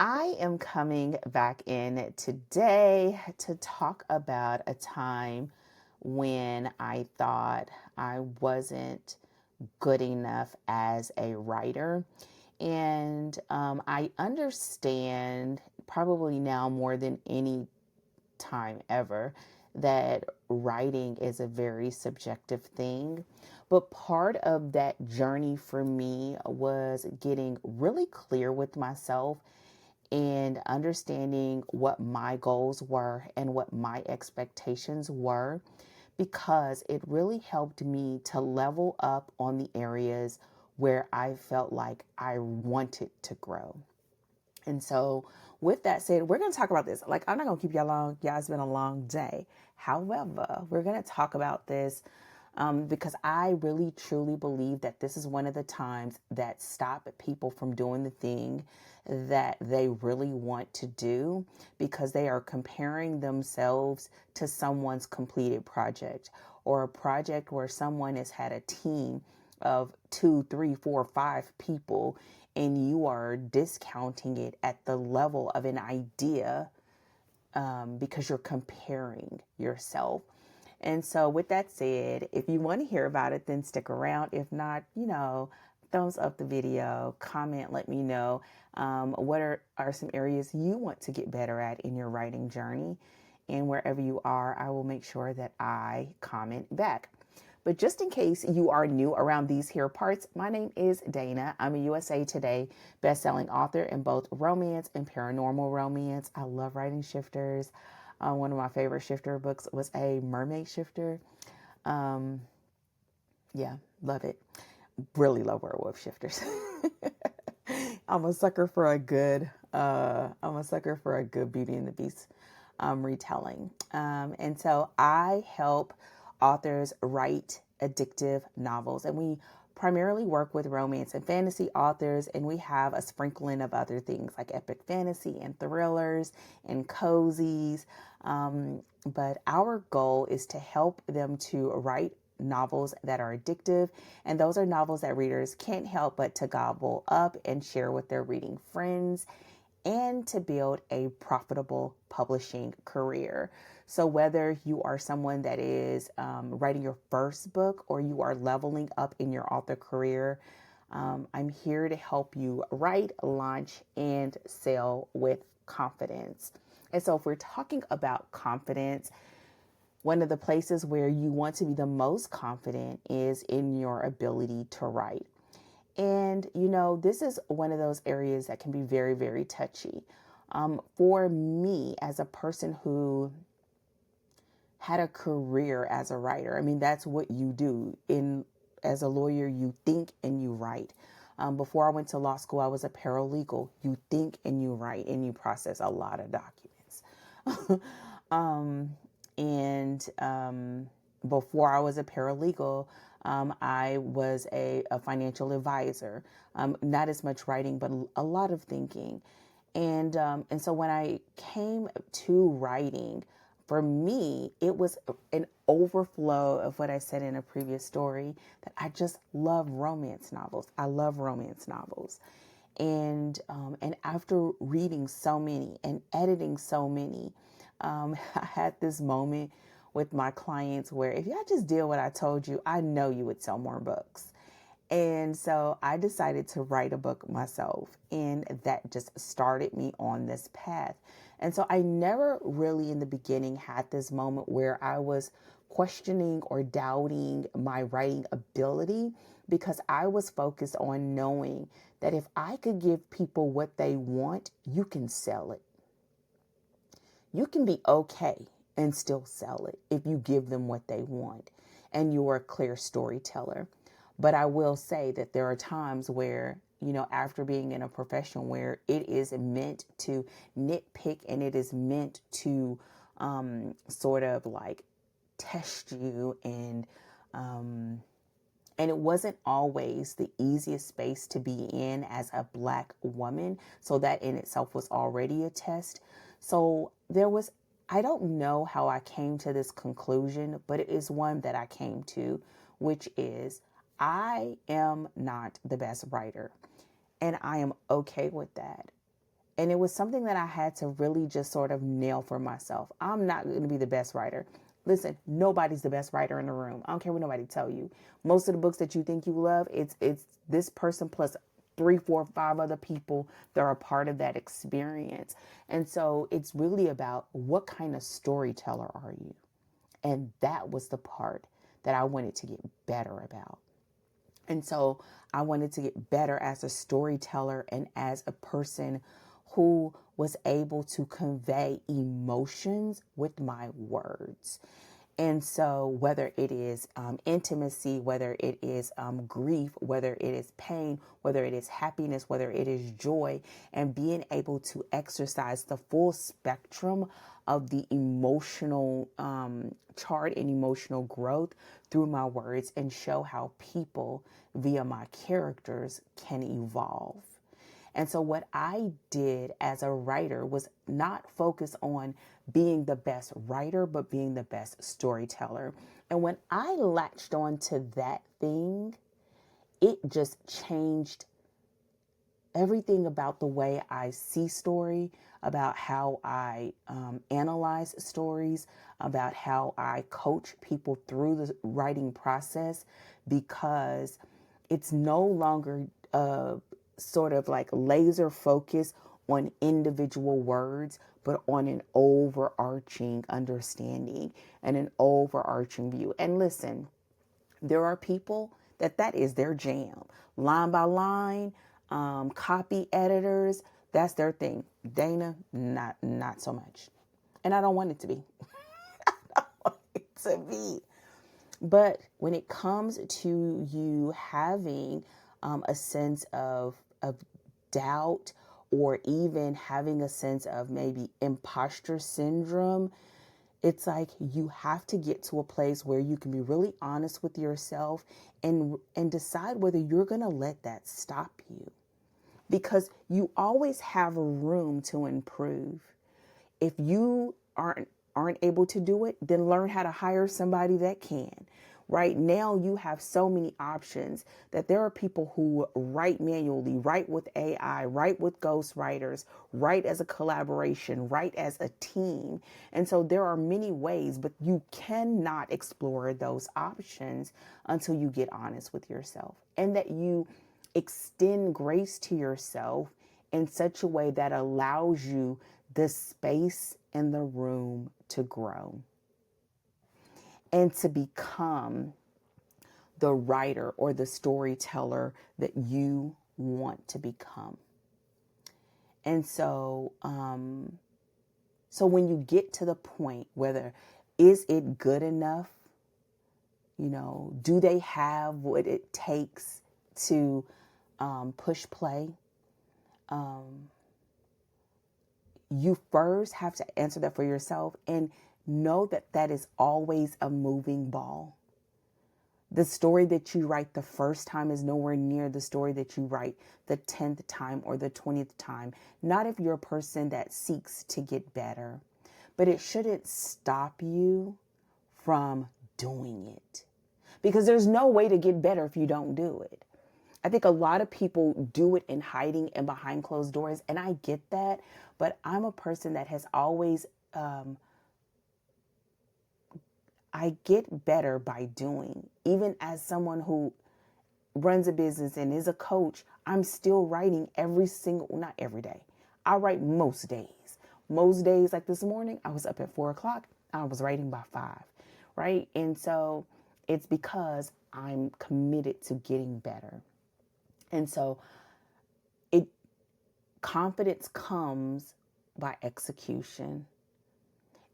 I am coming back in today to talk about a time when I thought I wasn't good enough as a writer. And I understand probably now more than any time ever that writing is a very subjective thing. But part of that journey for me was getting really clear with myself and understanding what my goals were and what my expectations were, because it really helped me to level up on the areas where I felt like I wanted to grow. And so, with that said, we're going to talk about this. Like, I'm not going to keep y'all long. Yeah, it's been a long day. However, we're going to talk about this because I really truly believe that this is one of the times that stop people from doing the thing that they really want to do, because they are comparing themselves to someone's completed project, or a project where someone has had a team of 2, 3, 4, 5 people, and you are discounting it at the level of an idea, because you're comparing yourself. And so, with that said, if you want to hear about it, then stick around. If not, thumbs up the video, comment, let me know what are some areas you want to get better at in your writing journey. And wherever you are, I will make sure that I comment back. But just in case you are new around these here parts, my name is Dana. I'm a USA Today best-selling author in both romance and paranormal romance. I love writing shifters. One of my favorite shifter books was a mermaid shifter. Yeah, love it. Really love werewolf shifters. I'm a sucker for a good. Beauty and the Beast retelling. And so I help authors write addictive novels, and we primarily work with romance and fantasy authors, and we have a sprinkling of other things like epic fantasy and thrillers and cozies. But our goal is to help them to write novels that are addictive, and those are novels that readers can't help but to gobble up and share with their reading friends, and to build a profitable publishing career. So whether you are someone that is writing your first book, or you are leveling up in your author career, I'm here to help you write, launch, and sell with confidence. And so if we're talking about confidence, one of the places where you want to be the most confident is in your ability to write. And, this is one of those areas that can be very, very touchy. For me, as a person who had a career as a writer, I mean, that's what you do. As a lawyer, you think and you write. Before I went to law school, I was a paralegal. You think and you write, and you process a lot of documents. And before I was a paralegal, I was a financial advisor. Not as much writing, but a lot of thinking. And so when I came to writing, for me, it was an overflow of what I said in a previous story, that I just love romance novels. I love romance novels. And after reading so many and editing so many, I had this moment with my clients where, if y'all just did what I told you, I know you would sell more books. And so I decided to write a book myself, and that just started me on this path. And so I never really in the beginning had this moment where I was questioning or doubting my writing ability, because I was focused on knowing that if I could give people what they want, you can sell it. You can be okay and still sell it if you give them what they want and you're a clear storyteller. But I will say that there are times where, after being in a profession where it is meant to nitpick and it is meant to sort of like test you, and it wasn't always the easiest space to be in as a Black woman. So that in itself was already a test. So I don't know how I came to this conclusion, but it is one that I came to, which is I am not the best writer, and I am okay with that. And it was something that I had to really just sort of nail for myself. I'm not going to be the best writer. Listen, nobody's the best writer in the room. I don't care what nobody tell you. Most of the books that you think you love, it's this person plus 3, 4, 5 other people that are a part of that experience. And so it's really about what kind of storyteller are you? And that was the part that I wanted to get better about. And so I wanted to get better as a storyteller and as a person who was able to convey emotions with my words. And so whether it is intimacy, whether it is grief, whether it is pain, whether it is happiness, whether it is joy, and being able to exercise the full spectrum of the emotional chart and emotional growth through my words, and show how people via my characters can evolve. And so what I did as a writer was not focus on being the best writer, but being the best storyteller. And when I latched on to that thing, it just changed everything about the way I see story, about how I analyze stories, about how I coach people through the writing process, because it's no longer sort of like laser focus on individual words, but on an overarching understanding and an overarching view. And listen, there are people that is their jam. Line by line, copy editors, that's their thing. Dana, not so much. And I don't want it to be. I don't want it to be. But when it comes to you having a sense of doubt, or even having a sense of maybe imposter syndrome, it's like you have to get to a place where you can be really honest with yourself and decide whether you're going to let that stop you. Because you always have a room to improve. If you aren't able to do it, then learn how to hire somebody that can. Right now, you have so many options that there are people who write manually, write with AI, write with ghostwriters, write as a collaboration, write as a team. And so there are many ways, but you cannot explore those options until you get honest with yourself, and that you extend grace to yourself in such a way that allows you the space in the room to grow and to become the writer or the storyteller that you want to become. And so, so when you get to the point, whether is it good enough, do they have what it takes to push play? You first have to answer that for yourself, and know that that is always a moving ball. The story that you write the first time is nowhere near the story that you write the 10th time or the 20th time. Not if you're a person that seeks to get better, but it shouldn't stop you from doing it, because there's no way to get better if you don't do it. I think a lot of people do it in hiding and behind closed doors, and I get that, but I'm a person that has always, I get better by doing. Even as someone who runs a business and is a coach, I'm still writing not every day. I write most days. Most days, like this morning, I was up at 4 o'clock. I was writing by 5, right? And so it's because I'm committed to getting better. And so confidence comes by execution.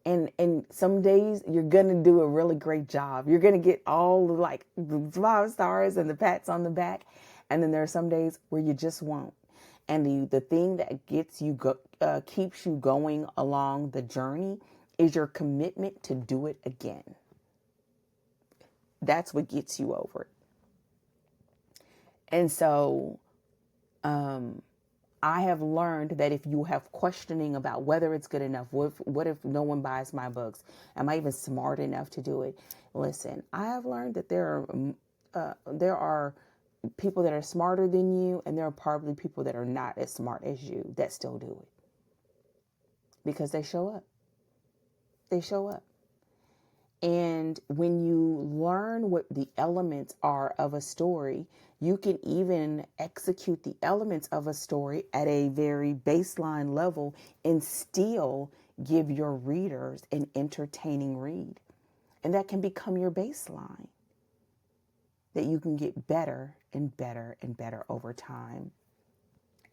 And some days you're going to do a really great job. You're going to get all the 5 stars and the pats on the back. And then there are some days where you just won't. And the thing that gets you keeps you going along the journey is your commitment to do it again. That's what gets you over it. And so, I have learned that if you have questioning about whether it's good enough, what if no one buys my books? Am I even smart enough to do it? Listen, I have learned that there are people that are smarter than you, and there are probably people that are not as smart as you that still do it. because they show up. They show up. And when you learn what the elements are of a story, you can even execute the elements of a story at a very baseline level and still give your readers an entertaining read. And that can become your baseline that you can get better and better and better over time.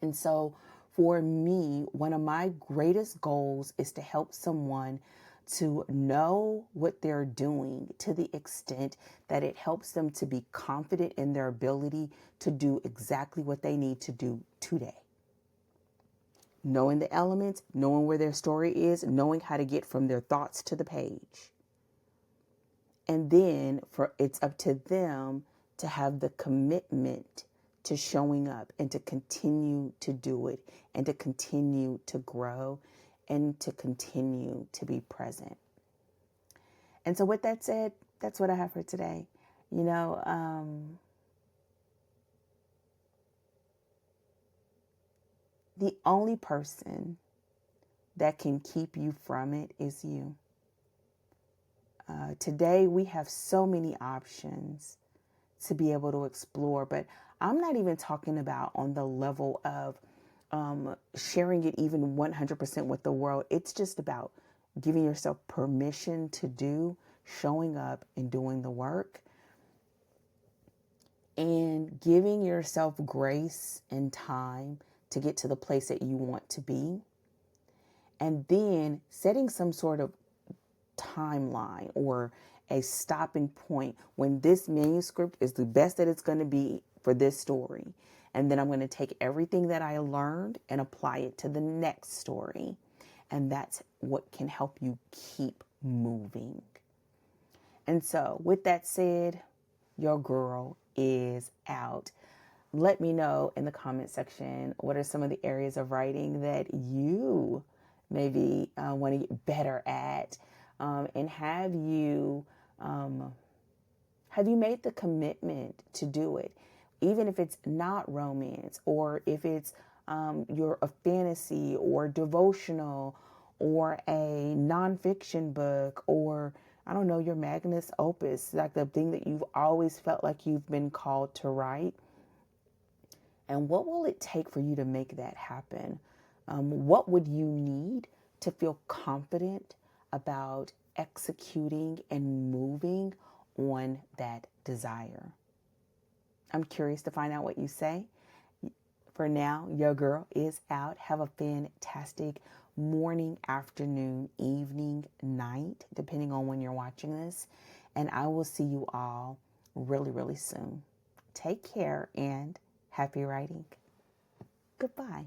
And so for me, one of my greatest goals is to help someone to know what they're doing to the extent that it helps them to be confident in their ability to do exactly what they need to do today. Knowing the elements, knowing where their story is, knowing how to get from their thoughts to the page. And then it's up to them to have the commitment to showing up and to continue to do it and to continue to grow and to continue to be present. And so with that said, that's what I have for today. The only person that can keep you from it is you. Today we have so many options to be able to explore, but I'm not even talking about on the level of sharing it even 100% with the world. It's just about giving yourself permission to do, showing up and doing the work, and giving yourself grace and time to get to the place that you want to be. And then setting some sort of timeline or a stopping point when this manuscript is the best that it's going to be for this story. And then I'm going to take everything that I learned and apply it to the next story. And that's what can help you keep moving. And so with that said, your girl is out. Let me know in the comment section, what are some of the areas of writing that you maybe want to get better at? And have you made the commitment to do it? Even if it's not romance, or if it's a fantasy or devotional or a nonfiction book, or I don't know, your magnus opus, like the thing that you've always felt like you've been called to write. And what will it take for you to make that happen? What would you need to feel confident about executing and moving on that desire? I'm curious to find out what you say. For now, your girl is out. Have a fantastic morning, afternoon, evening, night, depending on when you're watching this. And I will see you all really, really soon. Take care and happy writing. Goodbye.